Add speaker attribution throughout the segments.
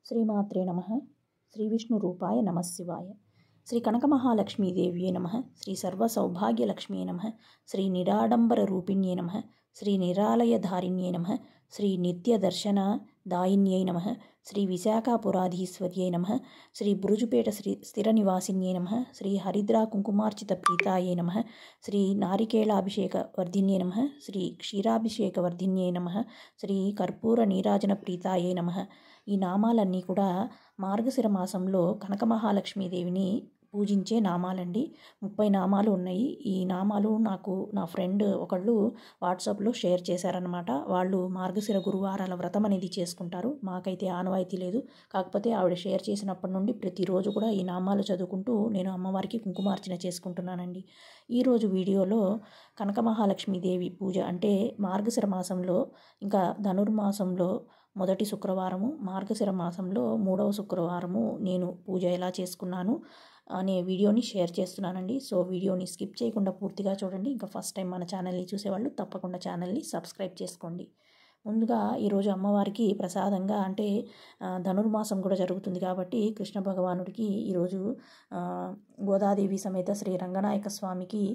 Speaker 1: శ్రీమాత్రే నమః. శ్రీ విష్ణు రూపాయ నమః శివాయ. శ్రీ కనకమహాలక్ష్మీదేవ్యే నమః. శ్రీ సర్వసౌభాగ్యలక్ష్మ్యే నమః. శ్రీ నిరాడంబర రూపిణ్యే నమః. శ్రీ నిరాలయధారిణ్యే నమః. శ్రీ నిత్యదర్శనదాయిన్యై నమః. శ్రీ విశాఖాపురాధీశ్వర్యై నమః. శ్రీ బురుజుపేట స్థిర నివాసిన్యై నమః. శ్రీ హరిద్రా కుంకుమార్చిత ప్రీతాయై నమః. శ్రీ నారికేళాభిషేక వర్ధిన్యై నమః. శ్రీ క్షీరాభిషేక వర్ధిన్యై నమః. శ్రీ కర్పూర నీరాజన ప్రీతాయై నమః. ఈ నామాలన్నీ కూడా మార్గశిర మాసంలో కనకమహాలక్ష్మీదేవిని పూజించే నామాలండి. 30 నామాలు ఉన్నాయి. ఈ నామాలు నాకు నా ఫ్రెండ్ ఒకళ్ళు వాట్సాప్లో షేర్ చేశారనమాట. వాళ్ళు మార్గశిర గురువారాల వ్రతం అనేది చేసుకుంటారు. మాకైతే ఆనవాయితీ లేదు. కాకపోతే ఆవిడ షేర్ చేసినప్పటి నుండి ప్రతిరోజు కూడా ఈ నామాలు చదువుకుంటూ నేను అమ్మవారికి కుంకుమార్చన చేసుకుంటున్నానండి. ఈరోజు వీడియోలో కనకమహాలక్ష్మీదేవి పూజ అంటే మార్గశిర మాసంలో ఇంకా ధనుర్మాసంలో మొదటి శుక్రవారము, మార్గశిర మాసంలో 3వ శుక్రవారము నేను పూజ ఎలా చేసుకున్నాను అనే వీడియోని షేర్ చేస్తున్నానండి. సో వీడియోని స్కిప్ చేయకుండా పూర్తిగా చూడండి. ఇంకా ఫస్ట్ టైం మన ఛానల్ని చూసేవాళ్ళు తప్పకుండా ఛానల్ని సబ్స్క్రైబ్ చేసుకోండి. ముందుగా ఈరోజు అమ్మవారికి ప్రసాదంగా అంటే ధనుర్మాసం కూడా జరుగుతుంది కాబట్టి కృష్ణ భగవానుడికి ఈరోజు గోదాదేవి సమేత శ్రీ రంగనాయక స్వామికి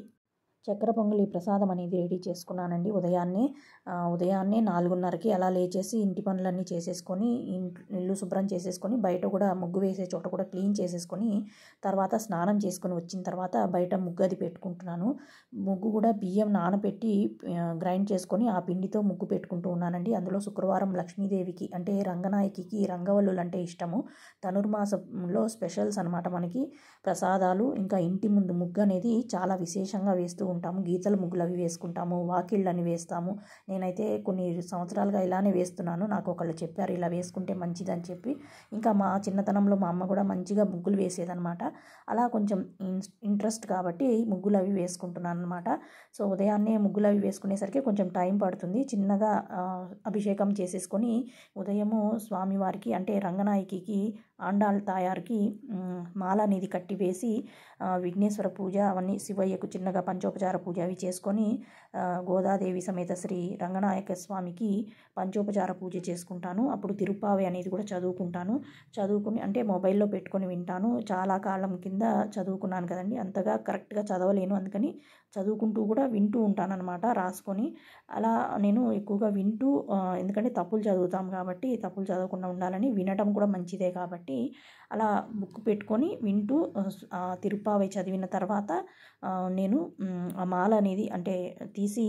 Speaker 1: చక్కెర పొంగలి ప్రసాదం అనేది రెడీ చేసుకున్నానండి. ఉదయాన్నే 4:30కి అలా లేచేసి ఇంటి పనులన్నీ చేసేసుకొని ఇల్లు శుభ్రం చేసేసుకొని బయట కూడా ముగ్గు వేసే చోట కూడా క్లీన్ చేసేసుకొని తర్వాత స్నానం చేసుకొని వచ్చిన తర్వాత బయట ముగ్గు అది పెట్టుకుంటున్నాను. ముగ్గు కూడా బియ్యం నానబెట్టి గ్రైండ్ చేసుకొని ఆ పిండితో ముగ్గు పెట్టుకుంటూ ఉన్నానండి. అందులో శుక్రవారం లక్ష్మీదేవికి అంటే రంగనాయకికి రంగవల్లులు అంటే ఇష్టము. ధనుర్మాసంలో స్పెషల్స్ అనమాట మనకి ప్రసాదాలు. ఇంకా ఇంటి ముందు ముగ్గు అనేది చాలా విశేషంగా వేస్తూ ఉంటాము. గీతల ముగ్గులు అవి వేసుకుంటాము, వాకిళ్ళని వేస్తాము. నేనైతే కొన్ని సంవత్సరాలుగా ఇలానే వేస్తున్నాను. నాకు ఒకళ్ళు చెప్పారు ఇలా వేసుకుంటే మంచిదని చెప్పి. ఇంకా మా చిన్నతనంలో మా అమ్మ కూడా మంచిగా ముగ్గులు వేసేదనమాట. అలా కొంచెం ఇంట్రెస్ట్ కాబట్టి ముగ్గులు అవి వేసుకుంటున్నాను అనమాట. సో ఉదయాన్నే ముగ్గులు అవి వేసుకునేసరికి కొంచెం టైం పడుతుంది. చిన్నగా అభిషేకం చేసేసుకొని ఉదయము స్వామివారికి అంటే రంగనాయకికి ఆండాళ్ తాయారికి మాల అనేది కట్టి వేసి విఘ్నేశ్వర పూజ అవన్నీ శివయ్యకు చిన్నగా పంచోపచార పూజ అవి చేసుకొని గోదాదేవి సమేత శ్రీ రంగనాయక స్వామికి పంచోపచార పూజ చేసుకుంటాను. అప్పుడు తిరుప్పావై అనేది కూడా చదువుకుని అంటే మొబైల్లో పెట్టుకొని వింటాను. చాలా కాలం కింద చదువుకున్నాను కదండి, అంతగా కరెక్ట్గా చదవలేను. అందుకని చదువుకుంటూ కూడా వింటూ ఉంటాను అనమాట రాసుకొని. అలా నేను ఎక్కువగా వింటూ ఎందుకంటే తప్పులు చదువుతాం కాబట్టి తప్పులు చదవకుండా ఉండాలని, వినటం కూడా మంచిదే కాబట్టి అలా బుక్ పెట్టుకొని వింటూ తిరుప్పావై చదివిన తర్వాత నేను ఆ మాల అనేది అంటే తీసి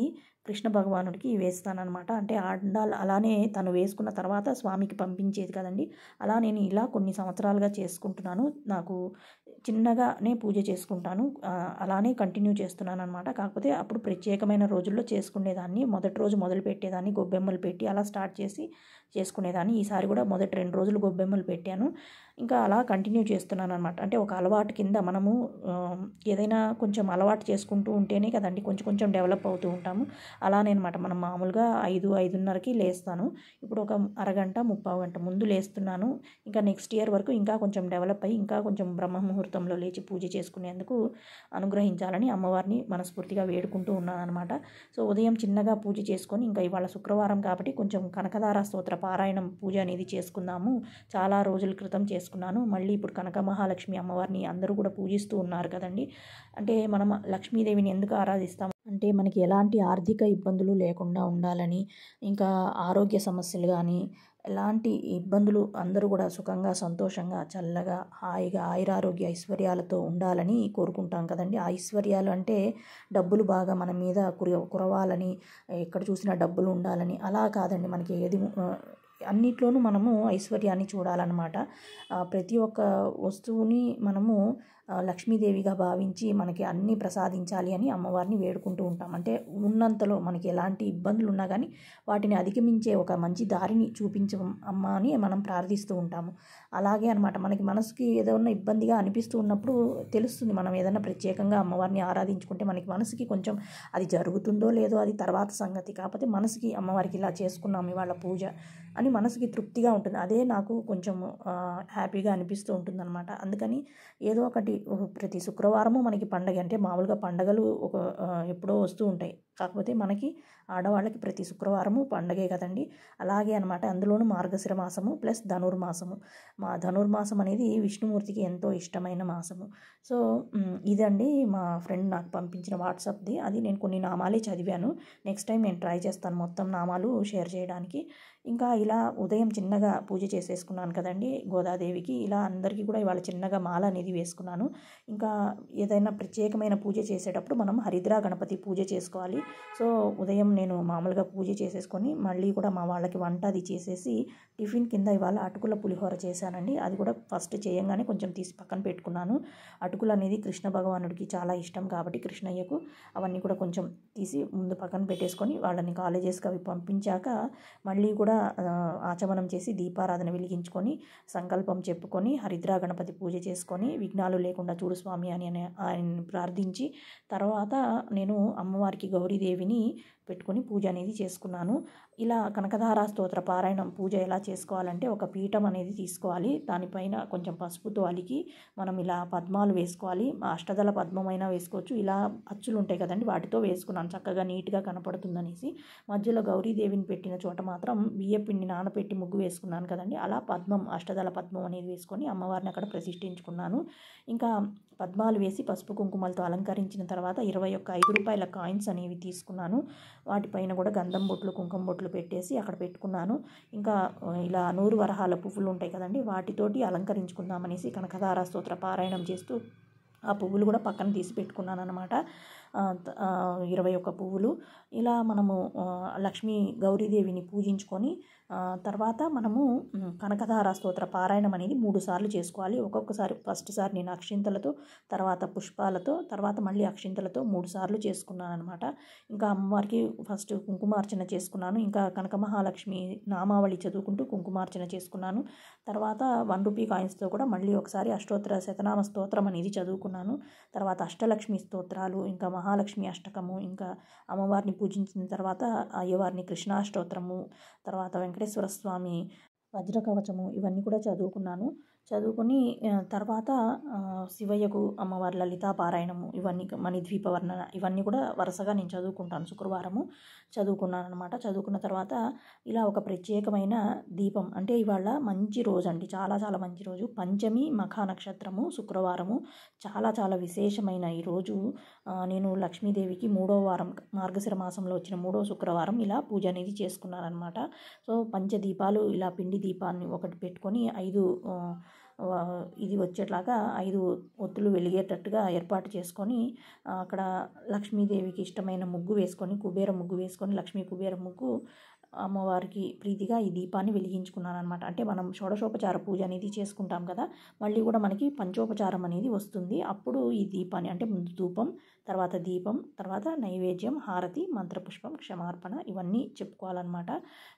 Speaker 1: కృష్ణ భగవానుడికి వేస్తానన్నమాట. అంటే ఆండాల్ అలానే తను వేసుకున్న తర్వాత స్వామికి పంపించేది కదండి. అలా నేను ఇలా కొన్ని సంవత్సరాలుగా చేసుకుంటున్నాను. నాకు చిన్నగానే పూజ చేసుకుంటాను. అలానే కంటిన్యూ చేస్తున్నాను అనమాట. కాకపోతే అప్పుడు ప్రత్యేకమైన రోజుల్లో చేసుకునేదాన్ని. మొదటి రోజు మొదలు పెట్టేదాన్ని గొబ్బెమ్మలు పెట్టి అలా స్టార్ట్ చేసి చేసుకునేదాన్ని. ఈసారి కూడా మొదటి 2 రోజులు గొబ్బెమ్మలు పెట్టాను. ఇంకా అలా కంటిన్యూ చేస్తున్నాను అనమాట. అంటే ఒక అలవాటు కింద మనము ఏదైనా కొంచెం అలవాటు చేసుకుంటూ ఉంటేనే కదండి కొంచెం కొంచెం డెవలప్ అవుతూ ఉంటాము. అలానే అనమాట. మనం మామూలుగా 5:30కి లేస్తాను. ఇప్పుడు ఒక అరగంట 30 గంట ముందు లేస్తున్నాను. ఇంకా నెక్స్ట్ ఇయర్ వరకు ఇంకా కొంచెం డెవలప్ అయ్యి ఇంకా కొంచెం బ్రహ్మ ముహూర్తంలో లేచి పూజ చేసుకునేందుకు అనుగ్రహించాలని అమ్మవారిని మనస్ఫూర్తిగా వేడుకుంటూ ఉన్నాను అనమాట. సో ఉదయం చిన్నగా పూజ చేసుకొని ఇంకా ఇవాళ శుక్రవారం కాబట్టి కొంచెం కనకదార స్తోత్ర పారాయణం పూజ అనేది చేసుకుందాము. చాలా రోజుల క్రితం చేసుకున్నాను. మళ్ళీ ఇప్పుడు కనక మహాలక్ష్మి అమ్మవారిని అందరూ కూడా పూజిస్తూ ఉన్నారు కదండి. అంటే మనం లక్ష్మీదేవిని ఎందుకు ఆరాధిస్తాం అంటే మనకి ఎలాంటి ఆర్థిక ఇబ్బందులు లేకుండా ఉండాలని, ఇంకా ఆరోగ్య సమస్యలు కానీ ఎలాంటి ఇబ్బందులు అందరూ కూడా సుఖంగా సంతోషంగా చల్లగా హాయిగా ఆయురారోగ్య ఐశ్వర్యాలతో ఉండాలని కోరుకుంటాం కదండి. ఆ ఐశ్వర్యాలు అంటే డబ్బులు బాగా మన మీద కురవాలని, ఎక్కడ చూసినా డబ్బులు ఉండాలని అలా కాదండి. మనకి ఏది అన్నిట్లోనూ మనము ఐశ్వర్యాన్ని చూడాలన్నమాట. ప్రతి ఒక్క వస్తువుని మనము లక్ష్మీదేవిగా భావించి మనకి అన్నీ ప్రసాదించాలి అని అమ్మవారిని వేడుకుంటూ ఉంటాం. అంటే ఉన్నంతలో మనకి ఎలాంటి ఇబ్బందులు ఉన్నా కానీ వాటిని అధిగమించే ఒక మంచి దారిని చూపించు అమ్మ అని మనం ప్రార్థిస్తూ ఉంటాము. అలాగే అనమాట. మనకి మనసుకి ఏదైనా ఇబ్బందిగా అనిపిస్తూ ఉన్నప్పుడు తెలుస్తుంది. మనం ఏదైనా ప్రత్యేకంగా అమ్మవారిని ఆరాధించుకుంటే మనకి మనసుకి కొంచెం అది జరుగుతుందో లేదో అది తర్వాత సంగతి. కాకపోతే మనసుకి అమ్మవారికి ఇలా చేసుకున్నాం ఇవాళ పూజ అని మనసుకి తృప్తిగా ఉంటుంది. అదే నాకు కొంచెం హ్యాపీగా అనిపిస్తూ ఉంటుందన్నమాట. అందుకని ఏదో ఒకటి ప్రతి శుక్రవారము మనకి పండగ. అంటే మామూలుగా పండగలు ఎప్పుడో వస్తూ ఉంటాయి. కాకపోతే మనకి ఆడవాళ్ళకి ప్రతి శుక్రవారము పండగే కదండి, అలాగే అనమాట. అందులోనూ మార్గశిర మాసము ప్లస్ ధనుర్మాసము. ధనుర్మాసం అనేది విష్ణుమూర్తికి ఎంతో ఇష్టమైన మాసము. సో ఇదండి మా ఫ్రెండ్ నాకు పంపించిన వాట్సాప్ది. అది నేను కొన్ని నామాలే చదివాను. నెక్స్ట్ టైం నేను ట్రై చేస్తాను మొత్తం నామాలు షేర్ చేయడానికి. ఇంకా ఇలా ఉదయం చిన్నగా పూజ చేసేసుకున్నాను కదండి గోదాదేవికి. ఇలా అందరికీ కూడా ఇవాళ చిన్నగా మాల అనేది వేసుకున్నాను. ఇంకా ఏదైనా ప్రత్యేకమైన పూజ చేసేటప్పుడు మనం హరిద్రా గణపతి పూజ చేసుకోవాలి. సో ఉదయం నేను మామూలుగా పూజ చేసేసుకొని మళ్ళీ కూడా మా వాళ్ళకి వంట అది చేసేసి టిఫిన్ కింద ఇవాళ అటుకుల పులిహోర చేశానండి. అది కూడా ఫస్ట్ చేయంగానే కొంచెం తీసి పక్కన పెట్టుకున్నాను. అటుకులు అనేది కృష్ణ భగవానుడికి చాలా ఇష్టం కాబట్టి కృష్ణయ్యకు అవన్నీ కూడా కొంచెం తీసి ముందు పక్కన పెట్టేసుకొని వాళ్ళని కాలేజెస్కి అవి పంపించాక మళ్ళీ కూడా ఆచమనం చేసి దీపారాధన వెలిగించుకొని సంకల్పం చెప్పుకొని హరిద్రా గణపతి పూజ చేసుకొని విఘ్నాలు లేకుండా చూడు స్వామి అని ఆయన్ని ప్రార్థించి తర్వాత నేను అమ్మవారికి గౌరీదేవిని పెట్టుకొని పూజ అనేది చేసుకున్నాను. ఇలా కనకధారా స్తోత్ర పారాయణం పూజ ఎలా చేసుకోవాలంటే ఒక పీఠం అనేది తీసుకోవాలి. దానిపైన కొంచెం పసుపుతో అలికి మనం ఇలా పద్మాలు వేసుకోవాలి. అష్టదళ పద్మమైనా వేసుకోవచ్చు. ఇలా అచ్చులు ఉంటాయి కదండి, వాటితో వేసుకున్నాను చక్కగా నీట్గా కనపడుతుందనేసి. మధ్యలో గౌరీదేవిని పెట్టిన చోట మాత్రం బియ్యపిండి నానపెట్టి ముగ్గు వేసుకున్నాను కదండి, అలా పద్మం అష్టదళ పద్మం అనేది వేసుకొని అమ్మవారిని అక్కడ ప్రతిష్ఠించుకున్నాను. ఇంకా పద్మాలు వేసి పసుపు కుంకుమలతో అలంకరించిన తర్వాత 21 5 రూపాయల కాయిన్స్ అనేవి తీసుకున్నాను. వాటిపైన కూడా గంధం బొట్లు కుంకుమ బొట్లు పెట్టేసి అక్కడ పెట్టుకున్నాను. ఇంకా ఇలా 100 వరహాల పువ్వులు ఉంటాయి కదండి, వాటితోటి అలంకరించుకుందామనేసి కనకధారా స్తోత్ర పారాయణం చేస్తూ ఆ పువ్వులు కూడా పక్కన తీసి పెట్టుకున్నాను అనమాట. 21 పువ్వులు. ఇలా మనము లక్ష్మీ గౌరీదేవిని పూజించుకొని తర్వాత మనము కనకధారా స్తోత్ర పారాయణం అనేది 3 సార్లు చేసుకోవాలి. ఒక్కొక్కసారి ఫస్ట్ సారి నేను అక్షింతలతో, తర్వాత పుష్పాలతో, తర్వాత మళ్ళీ అక్షింతలతో 3 సార్లు చేసుకున్నాను అనమాట. ఇంకా అమ్మవారికి ఫస్ట్ కుంకుమార్చన చేసుకున్నాను. ఇంకా కనక మహాలక్ష్మి నామావళి చదువుకుంటూ కుంకుమార్చన చేసుకున్నాను. తర్వాత 1 రూపీ కాయిన్స్తో కూడా మళ్ళీ ఒకసారి అష్టోత్తర శతనామ స్తోత్రం అనేది చదువుకున్నాను. తర్వాత అష్టలక్ష్మి స్తోత్రాలు, ఇంకా మహాలక్ష్మి అష్టకము, ఇంకా అమ్మవారిని పూజించిన తర్వాత అయ్యవారిని కృష్ణాష్టోత్రము, తర్వాత వెంకటేశ్వర స్వామి వజ్రకవచము ఇవన్నీ కూడా చదువుకున్నాను. చదువుకొని తర్వాత శివయ్యకు అమ్మవారి లలితా పారాయణము ఇవన్నీ మణిద్వీప వర్ణన ఇవన్నీ కూడా వరుసగా నేను చదువుకుంటాను. శుక్రవారము చదువుకున్నాను అనమాట. చదువుకున్న తర్వాత ఇలా ఒక ప్రత్యేకమైన దీపం, అంటే ఇవాళ మంచి రోజు అండి, చాలా చాలా మంచి రోజు. పంచమి మఖ నక్షత్రము శుక్రవారము, చాలా చాలా విశేషమైన ఈరోజు నేను లక్ష్మీదేవికి 3వ వారం మార్గశిర మాసంలో వచ్చిన 3వ శుక్రవారం ఇలా పూజ అనేది చేసుకున్నాను అనమాట. సో పంచదీపాలు ఇలా పిండి దీపాన్ని ఒకటి పెట్టుకొని 5 ఇది వచ్చేట్లాగా 5 ఒత్తులు వెలిగేటట్టుగా ఏర్పాటు చేసుకొని అక్కడ లక్ష్మీదేవికి ఇష్టమైన ముగ్గు వేసుకొని కుబేర ముగ్గు వేసుకొని లక్ష్మీ కుబేర ముగ్గు అమ్మవారికి ప్రీతిగా ఈ దీపాన్ని వెలిగించుకున్నాను అనమాట. అంటే మనం షోడశోపచార పూజ అనేది చేసుకుంటాం కదా, మళ్ళీ కూడా మనకి పంచోపచారం అనేది వస్తుంది. అప్పుడు ఈ దీపాన్ని అంటే ముందు ధూపం, తర్వాత దీపం, తర్వాత నైవేద్యం, హారతి, మంత్రపుష్పం, క్షమార్పణ ఇవన్నీ చెప్పుకోవాలన్నమాట.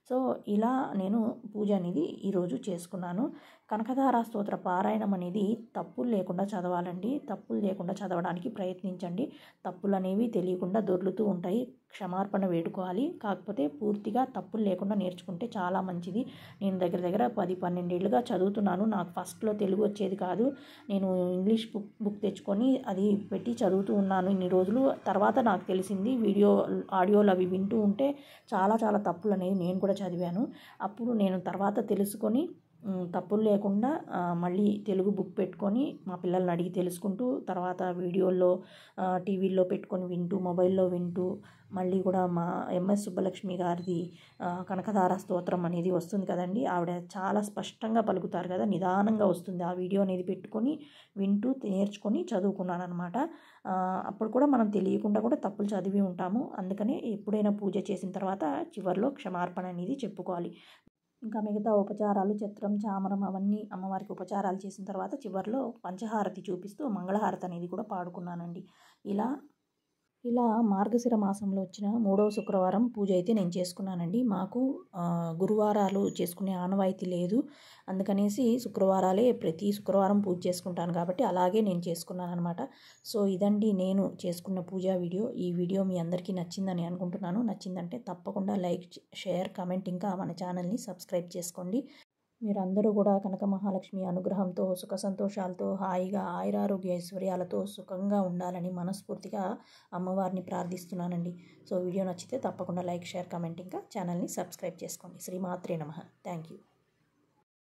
Speaker 1: సో ఇలా నేను పూజ అనేది ఈరోజు చేసుకున్నాను. కనకధారా స్తోత్ర పారాయణం అనేది తప్పులు లేకుండా చదవాలండి. తప్పులు లేకుండా చదవడానికి ప్రయత్నించండి. తప్పులు అనేవి తెలియకుండా దొర్లుతూ ఉంటాయి. క్షమార్పణ వేడుకోవాలి. కాకపోతే పూర్తిగా తప్పులు లేకుండా నేర్చుకుంటే చాలా మంచిది. నేను దగ్గర దగ్గర 10-12 ఏళ్ళుగా చదువుతున్నాను. నాకు ఫస్ట్లో తెలుగు వచ్చేది కాదు. నేను ఇంగ్లీష్ బుక్ తెచ్చుకొని అది పెట్టి చదువుతూ ఉన్నాను ఇన్ని రోజులు. తర్వాత నాకు తెలిసింది ఆడియోలు అవి వింటూ ఉంటే చాలా చాలా తప్పులు అనేవి నేను కూడా చదివాను. అప్పుడు నేను తర్వాత తెలుసుకొని తప్పులు లేకుండా మళ్ళీ తెలుగు బుక్ పెట్టుకొని మా పిల్లల్ని అడిగి తెలుసుకుంటూ తర్వాత వీడియోల్లో టీవీల్లో పెట్టుకొని వింటూ మొబైల్లో వింటూ మళ్ళీ కూడా మా ఎంఎస్ సుబ్బలక్ష్మి గారిది కనకధారా స్తోత్రం అనేది వస్తుంది కదండి, ఆవిడ చాలా స్పష్టంగా పలుకుతారు కదా, నిదానంగా వస్తుంది. ఆ వీడియో అనేది పెట్టుకొని వింటూ నేర్చుకొని చదువుకున్నాను అనమాట. అప్పుడు కూడా మనం తెలియకుండా కూడా తప్పులు చదివి ఉంటాము. అందుకనే ఎప్పుడైనా పూజ చేసిన తర్వాత చివరిలో క్షమార్పణ అనేది చెప్పుకోవాలి. ఇంకా మిగతా ఉపచారాలు చత్రం చామరం అవన్నీ అమ్మవారికి ఉపచారాలు చేసిన తర్వాత చివరిలో పంచహారతి చూపిస్తూ మంగళహారతి అనేది కూడా పాడుకున్నానండి. ఇలా మార్గశిర మాసంలో వచ్చిన 3వ శుక్రవారం పూజ అయితే నేను చేసుకున్నానండి. మాకు గురువారాలు చేసుకునే ఆనవాయితీ లేదు. అందుకనేసి శుక్రవారాలే ప్రతి శుక్రవారం పూజ చేసుకుంటాను కాబట్టి అలాగే నేను చేసుకున్నాను అనమాట. సో ఇదండి నేను చేసుకున్న పూజా వీడియో. ఈ వీడియో మీ అందరికీ నచ్చిందని అనుకుంటున్నాను. నచ్చిందంటే తప్పకుండా లైక్, షేర్, కమెంట్, ఇంకా మన ఛానల్ని సబ్స్క్రైబ్ చేసుకోండి. మీరందరూ కూడా కనక మహాలక్ష్మి అనుగ్రహంతో సుఖ సంతోషాలతో హాయిగా ఆయురారోగ్య ఐశ్వర్యాలతో సుఖంగా ఉండాలని మనస్ఫూర్తిగా అమ్మవారిని ప్రార్థిస్తున్నానండి. సో వీడియో నచ్చితే తప్పకుండా లైక్, షేర్, కామెంట్, ఇంకా ఛానల్ని సబ్స్క్రైబ్ చేసుకోండి. శ్రీమాత్రే నమః. Thank you.